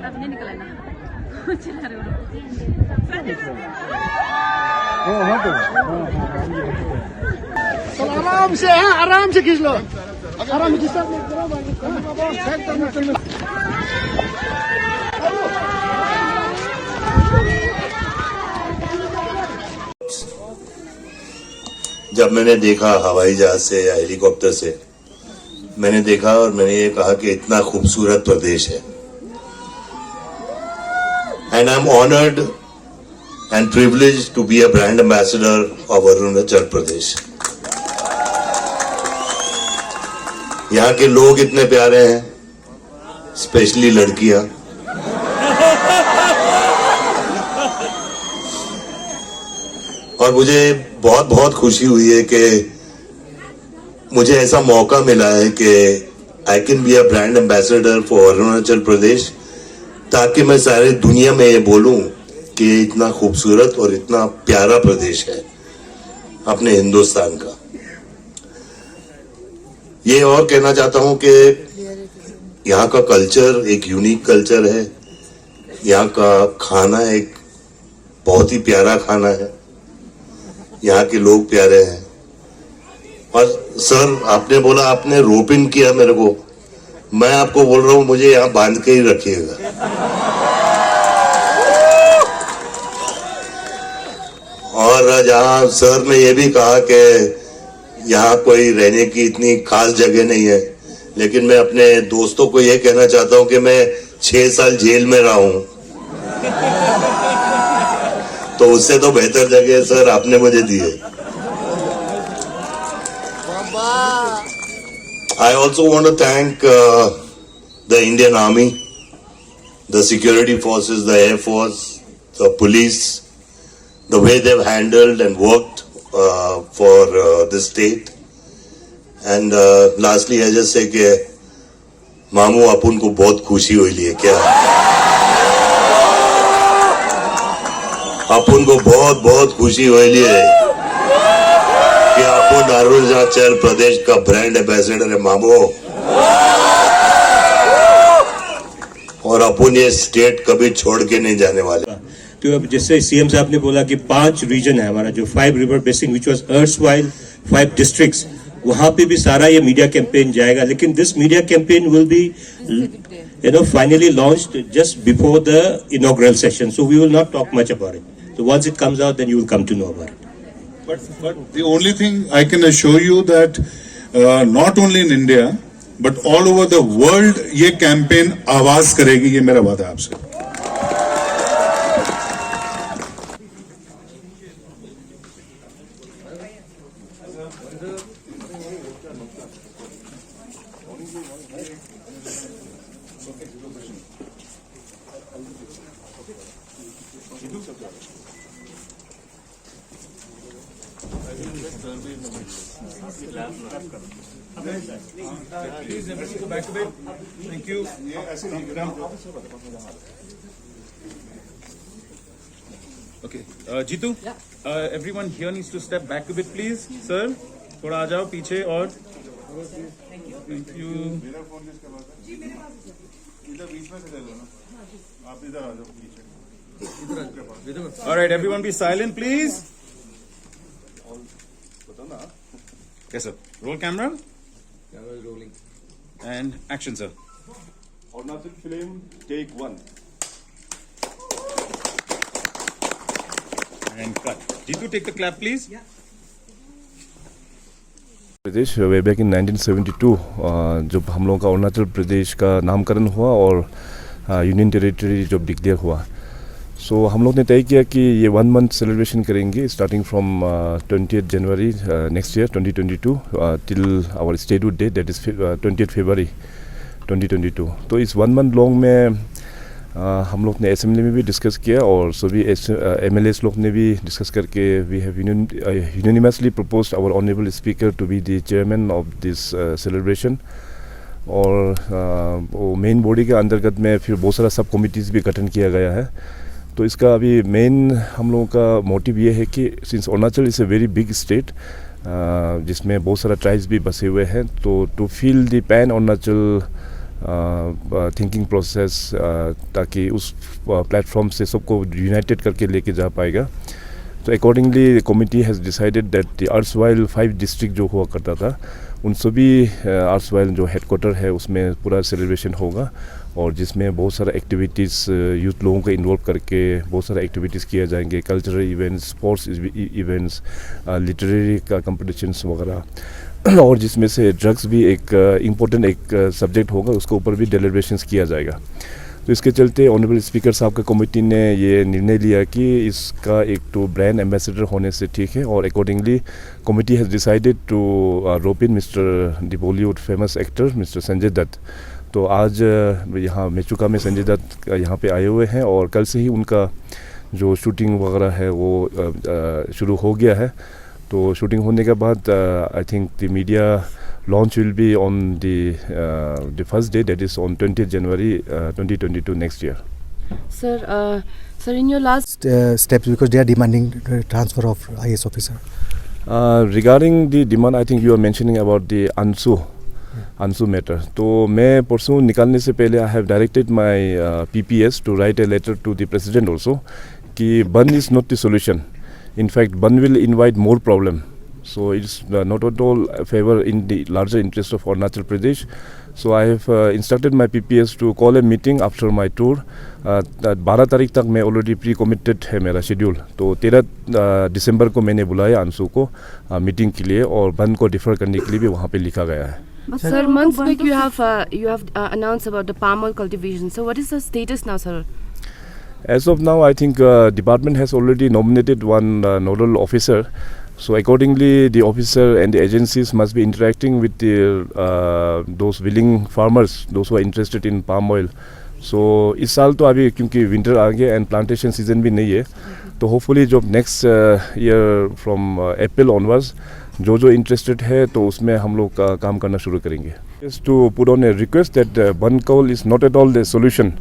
नहीं निकला ना चिल्ला रहे हो आराम से खींच लो आराम से जब मैंने देखा हवाई जहाज से या हेलीकॉप्टर से, मैंने देखा और मैंने ये कहा कि इतना खूबसूरत प्रदेश है। And I am honoured and privileged to be a brand ambassador of Arunachal Pradesh. यहाँ के लोग इतने प्यारे हैं, स्पेशली लड़कियां। और मुझे बहुत बहुत खुशी हुई है कि मुझे ऐसा मौका मिला है कि I can be a brand ambassador for Arunachal Pradesh, ताकि मैं सारी दुनिया में ये बोलूं कि इतना खूबसूरत और इतना प्यारा प्रदेश है अपने हिंदुस्तान का। ये और कहना चाहता हूं कि यहाँ का कल्चर एक यूनिक कल्चर है, यहाँ का खाना एक बहुत ही प्यारा खाना है, यहाँ के लोग प्यारे हैं। और सर, आपने बोला आपने रोप इन किया मेरे को, मैं आपको बोल रहा हूं मुझे यहाँ बांध के ही रखिएगा। और जहाँ सर ने ये भी कहा कि यहाँ कोई रहने की इतनी खास जगह नहीं है, लेकिन मैं अपने दोस्तों को ये कहना चाहता हूं कि मैं 6 साल जेल में रहा हूं, तो उससे तो बेहतर जगह सर आपने मुझे दी है। I also want to thank the Indian Army, the security forces, the Air Force, the police, the way they've handled and worked for the state. And lastly, I just say कि मामू अपन को बहुत खुशी हुई है क्या? अपन को बहुत बहुत खुशी हुई है कि अपन अरुणाचल प्रदेश का ब्रांड एम्बेसडर है मामू, और अपन ये स्टेट कभी छोड़ के नहीं जाने वाले। तो अब जैसे सीएम साहब ने बोला कि 5 रीजन है हमारा, जो 5 river basin which was erstwhile 5 districts, वहां पे भी सारा ये मीडिया कैंपेन जाएगा। लेकिन this media campaign will be finally launched just before the inaugural session, so we will not talk much about it. So once it comes out, then you will come to know about it. But the only thing I can assure you that not only in India, but all over the world, ये campaign आवाज करेगी, ये मेरा वादा आपसे। Thank you. Okay, Jitu, everyone here needs to step back a bit, please. Sir, थोड़ा आ जाओ पीछे और thank you. मेरा फोन किसके पास है? इधर बीच में से ले लो ना, आप इधर आ जाओ पीछे। All right, everyone be silent, please. Yes, sir. Roll camera. Camera is rolling. And action, sir. Arunachal film, take 1. And cut. Jitu, take the clap, please. Pradesh way back in 1972 जब हम लोगों का अरुणाचल प्रदेश का नामकरण हुआ और यूनियन टेरिटरी जब declare हुआ, सो हम लोग ने तय किया कि ये 1 मंथ सेलिब्रेशन करेंगे starting from 20 January next year 2022 till our statehood day, that is 20 February 2022। तो इस 1 मंथ लॉन्ग में हम लोग ने असेंबली में भी डिस्कस किया और सभी MLAs लोग ने भी डिस्कस करके we have unanimously proposed our honourable speaker to be the chairman of this celebration. और वो मेन बॉडी के अंतर्गत में फिर बहुत सारा सब कमिटीज़ भी गठन किया गया है। तो इसका अभी मेन हम लोगों का मोटिव ये है कि since Arunachal is a very big state, जिसमें बहुत सारा ट्राइब्स भी बसे हुए हैं. तो to feel the pan Arunachal thinking process, ताकि उस प्लेटफॉर्म से सबको यूनाइटेड करके लेके जा पाएगा. तो accordingly committee has decided that the erstwhile 5 district जो हुआ करता था उन सभी अर्सवाइल जो हेडक्वार्टर है उसमें पूरा सेलिब्रेशन होगा, और जिसमें बहुत सारा एक्टिविटीज़ यूथ लोगों को इन्वॉल्व करके बहुत सारा एक्टिविटीज़ किए जाएंगे. Cultural events, sports events, literary का कंपटीशंस वगैरह. और जिसमें से ड्रग्स भी एक इम्पोर्टेंट एक सब्जेक्ट होगा, उसके ऊपर भी डेलिब्रेशंस किया जाएगा. तो इसके चलते ऑनरेबल स्पीकर साहब का कमेटी ने ये निर्णय लिया कि इसका एक तो ब्रांड एम्बेसडर होने से ठीक है, और accordingly committee has decided to rope in mister the Bollywood famous actor mister Sanjay Dutt. तो आज यहाँ मेचुका में संजय दत्त यहाँ पे आए हुए हैं, और कल से ही उनका जो शूटिंग वगैरह है वो शुरू हो गया है. तो शूटिंग होने के बाद I think the media launch will be on the first day, that is on 20th January 2022 next year. Sir, in your last steps, because they are demanding transfer of IS officer. Regarding the demand, I think you are mentioning about the Ansu matter. तो मैं परसों निकालने से पहले I have directed my PPS to write a letter to the president also कि ban is not the solution. In fact, ban will invite more problem. So it's not at all favor in the larger interest of Arunachal Pradesh. So I have instructed my PPS to call a meeting after my tour. 12 तारीख तक मैं already pre committed है मेरा schedule. तो 13 दिसंबर को मैंने बुलाया अंशु को मीटिंग के लिए, और बंद को डिफर करने के लिए भी वहाँ पे लिखा गया है. But sir, months back you have announced about the palm oil cultivation. So what is the status now, sir? As of now, I think department has already nominated one nodal officer. So accordingly, the officer and the agencies must be interacting with the those willing farmers, those who are interested in palm oil. So इस साल तो अभी क्योंकि winter आ गया and plantation season भी नहीं है, तो होपफुली जो next year from April onwards जो इंटरेस्टेड है तो उसमें हम लोग काम करना शुरू करेंगे. Just to put on a request that बन Kaul is not at all the solution.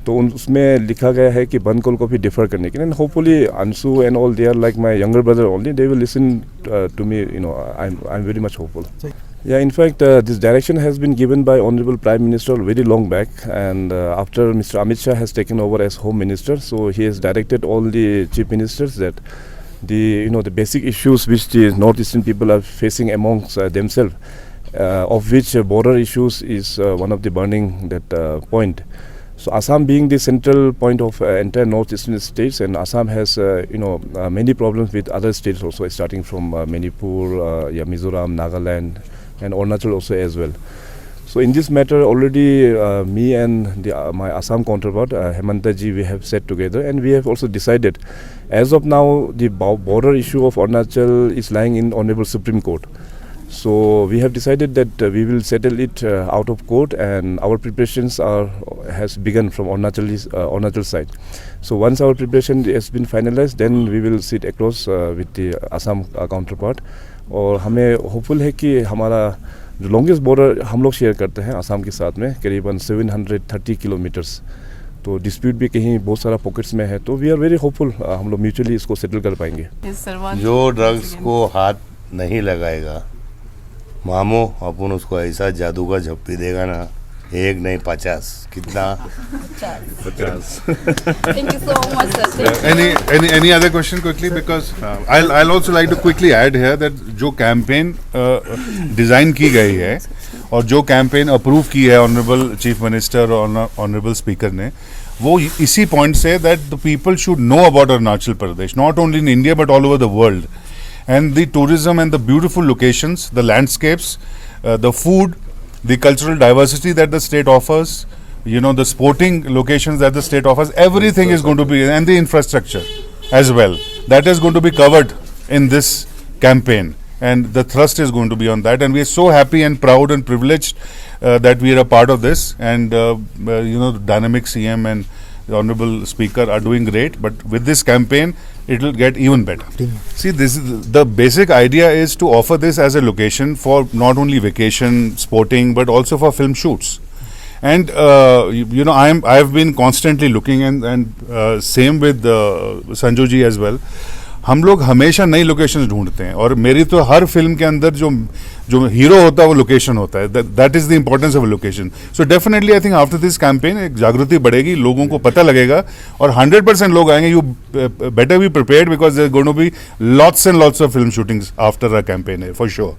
तो उसमें लिखा गया है कि बन कौल को भी डिफर करने के लिए. Hopefully Anshu and all they are like my younger brother only, they will listen to me, you know. I am very much hopeful. Yeah, in fact, this direction has been given by Honorable Prime Minister very long back, and after Mr. Amit Shah has taken over as Home Minister, so he has directed all the chief ministers that the basic issues which the northeastern people are facing amongst themselves, of which border issues is one of the burning point. So Assam being the central point of entire northeastern states, and Assam has many problems with other states also, starting from Manipur, Mizoram, Nagaland, and Arunachal also as well. So in this matter already me and my Assam counterpart Hemanta ji, we have sat together, and we have also decided, as of now the border issue of Arunachal is lying in Honorable Supreme Court. So we have decided that we will settle it out of court, and our preparations has begun from Arunachal side. So once our preparation has been finalized, then we will sit across with the Assam counterpart. और हमें hopeful है कि हमारा जो longest border हम लोग share करते हैं असम के साथ में करीबन 730 किलोमीटर्स. तो डिस्प्यूट भी कहीं बहुत सारा पॉकेट्स में है, तो वी आर वेरी होपफुल हम लोग म्यूचुअली इसको सेटल कर पाएंगे. जो ड्रग्स को हाथ नहीं लगाएगा मामो, अपन उसको ऐसा जादू का झप्पी देगा ना, 1 नहीं 50. कितना? 50. Thank you so much, sir. Any other question quickly, because I'll also like to quickly add here that जो कैंपेन डिजाइन की गई है और जो कैंपेन अप्रूव की है ऑनरेबल चीफ मिनिस्टर और ऑनरेबल स्पीकर ने, वो इसी point say that the people should know about Arunachal Pradesh, not only in India but all over the world, and the tourism and the beautiful locations, the landscapes, the food, the cultural diversity that the state offers, the sporting locations that the state offers, everything is going to be, and the infrastructure as well, that is going to be covered in this campaign, and the thrust is going to be on that, and we are so happy and proud and privileged that we are a part of this, and the dynamic CM and the honorable speaker are doing great, but with this campaign it will get even better. See, this is the basic idea, is to offer this as a location for not only vacation sporting but also for film shoots, and I have been constantly looking, and same with Sanju ji as well. हम लोग हमेशा नई locations ढूंढते हैं, और मेरी तो हर film के अंदर जो जो हीरो होता है वो लोकेशन होता है. That is the importance of location. So definitely I think after this campaign एक जागृति बढ़ेगी, लोगों को पता लगेगा और 100% लोग आएंगे. You better be prepared because they're going to be lots and lots of film shootings after a campaign, for sure.